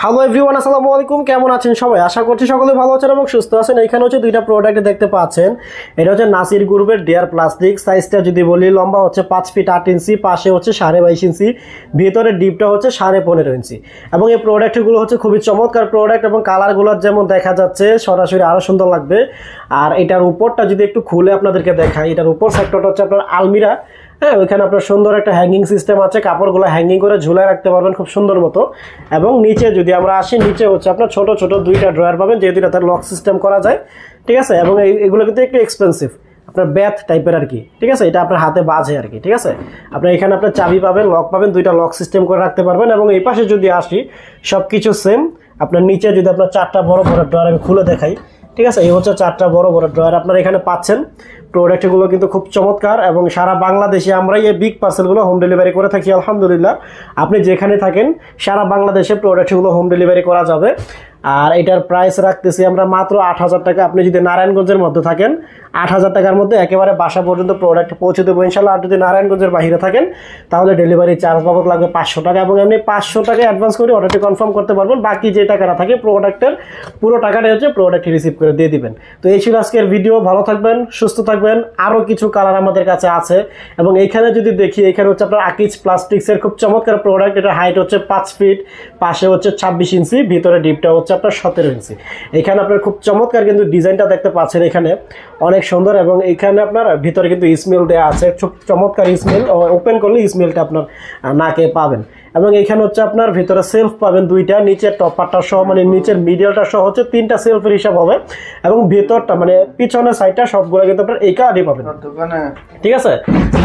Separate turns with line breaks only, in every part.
Hello everyone, আসসালামু আলাইকুম। কেমন আছেন সবাই? আশা করছি সকলে ভালো আছেন এবং সুস্থ আছেন। এখানে হচ্ছে দুইটা প্রোডাক্ট দেখতে পাচ্ছেন। এটা হচ্ছে নাসির গ্রুপের ডিয়ার প্লাস্টিক। সাইজটা যদি বলি, লম্বা হচ্ছে 5 ফিট 8 ইঞ্চি, পাশে হচ্ছে 22.5 ইঞ্চি, ভিতরে ডিপটা হচ্ছে 15.5 ইঞ্চি। এবং এই প্রোডাক্টগুলো হচ্ছে খুবই চমৎকার প্রোডাক্ট এবং কালারগুলো যেমন দেখা যাচ্ছে সরাসরি আরও সুন্দর লাগবে। আর এটার উপরটা যদি একটু খুলে আপনাদেরকে দেখাই, এটার উপর সেক্টরটা হচ্ছে আপনার আলমিরা। হ্যাঁ, ওইখানে আপনার সুন্দর একটা হ্যাঙ্গিং সিস্টেম আছে, কাপড়গুলো হ্যাঙ্গিং করে ঝুলায় রাখতে পারবেন খুব সুন্দর মতো। এবং নিচে যদি আমরা আসি, নিচে হচ্ছে আপনার ছোট ছোট দুইটা ড্রয়ার পাবেন, যে দুইটা তার লক সিস্টেম করা যায়, ঠিক আছে। এবং এগুলো কিন্তু একটু এক্সপেন্সিভ, আপনার ব্যাথ টাইপের আর কি, ঠিক আছে। এটা আপনার হাতে বাজে আর কি, ঠিক আছে। আপনার এখানে আপনার চাবি পাবেন, লক পাবেন, দুইটা লক সিস্টেম করে রাখতে পারবেন। এবং এই পাশে যদি আসি, সব কিছু সেম। আপনার নিচে যদি আপনার 4টা বড় বড় ড্রয়ার আমি খুলে দেখাই, ঠিক আছে। এই হচ্ছে 4টা বড় বড় ড্রয়ার আপনারা এখানে পাচ্ছেন। প্রোডাক্টগুলো কিন্তু খুব চমৎকার এবং সারা বাংলাদেশে আমরা এই বিগ পার্সেলগুলো হোম ডেলিভারি করে থাকি আলহামদুলিল্লাহ। আপনি যেখানে থাকেন সারা বাংলাদেশে প্রোডাক্টগুলো হোম ডেলিভারি করা যাবে। আর এটার প্রাইস রাখতেছি আমরা মাত্র 8,000 টাকা। আপনি যদি নারায়ণগঞ্জের মধ্যে থাকেন, 8,000 টাকার মধ্যে একেবারে বাসা পর্যন্ত প্রোডাক্ট পৌঁছে দেবো ইনশাল্লাহ। আর যদি নারায়ণগঞ্জের বাইরে থাকেন, তাহলে ডেলিভারি চার্জ বাবদ লাগবে 500 টাকা। এবং এমনি 500 টাকা অ্যাডভান্স করে অর্ডারটি কনফার্ম করতে পারবেন। বাকি যে টাকাটা থাকে প্রোডাক্টের পুরো টাকাটা হচ্ছে প্রোডাক্ট রিসিভ করে দিয়ে দিবেন। তো এই ছিল আজকের ভিডিও। ভালো থাকবেন, সুস্থ থাকবেন। আরও কিছু কালার আমাদের কাছে আছে। এবং এইখানে যদি দেখি, এখানে হচ্ছে আপনার আকিজ প্লাস্টিক্সের খুব চমৎকার প্রোডাক্ট। এটা হাইট হচ্ছে 5 ফিট, পাশে হচ্ছে 26 ইঞ্চি, ভিতরে ডিপটা হচ্ছে আপনার 17 ইঞ্চি। এখানে আপনার খুব চমৎকার কিন্তু ডিজাইনটা দেখতে পাচ্ছেন, এখানে অনেক সুন্দর। এবং এখানে আপনার ভিতরে কিন্তু স্মেল দেওয়া আছে, খুব চমৎকার স্মেল। ওপেন করলে স্মেলটা আপনার নাকে পাবেন। এবং এখানে হচ্ছে আপনার ভিতরে সেলফ পাবেন দুইটা, নিচের টপারটা সহ, মানে নিচের মিডিয়ালটা সহ হচ্ছে 3টা সেলফের হিসাব হবে। এবং ভেতরটা মানে পিছনের সাইডটা সবগুলো কিন্তু আপনার এই কার্ডই পাবেন, ঠিক আছে।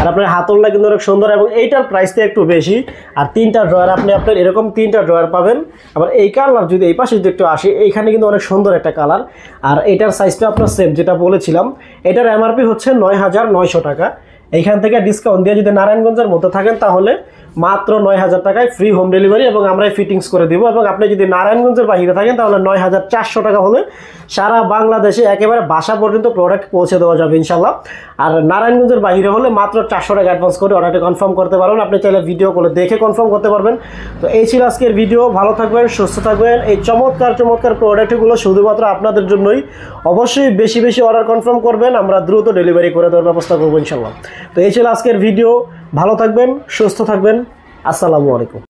আর আপনার হাতলটা কিন্তু অনেক সুন্দর এবং এইটার প্রাইসটা একটু বেশি। আর 3টা ড্রয়ার আপনি আপনার এরকম 3টা ড্রয়ার পাবেন। আবার এই কালার যদি এই পাশে যদি একটু আসি, এইখানে কিন্তু অনেক সুন্দর একটা কালার। আর এটার সাইজটা আপনার সেম, যেটা বলেছিলাম। এটার এমআরপি হচ্ছে 9,900 টাকা। এইখান থেকে ডিসকাউন্ট দিয়ে যদি নারায়ণগঞ্জের মধ্যে থাকেন, তাহলে মাত্র 9,000 টাকায় ফ্রি হোম ডেলিভারি এবং আমরাই ফিটিংস করে দিব। এবং আপনি যদি নারায়ণগঞ্জের বাইরে থাকেন, তাহলে 9,400 টাকা হলে সারা বাংলাদেশে একেবারে বাসা পর্যন্ত প্রোডাক্ট পৌঁছে দেওয়া যাবে ইনশাল্লাহ। আর নারায়ণগঞ্জের বাইরে হলে মাত্র 400 টাকা অ্যাডভান্স করে অর্ডারটি কনফার্ম করতে পারবেন। আপনি চাইলে ভিডিও কলে দেখে কনফার্ম করতে পারবেন। তো এই ছিল আজকের ভিডিও। ভালো থাকবেন, সুস্থ থাকবেন। এই চমৎকার চমৎকার প্রোডাক্টগুলো শুধুমাত্র আপনাদের জন্যই। অবশ্যই বেশি বেশি অর্ডার কনফার্ম করবেন, আমরা দ্রুত ডেলিভারি করে দেওয়ার ব্যবস্থা করবো ইনশাল্লাহ। তো এই ছিল আজকের ভিডিও। ভালো থাকবেন, সুস্থ থাকবেন। আসসালামু আলাইকুম।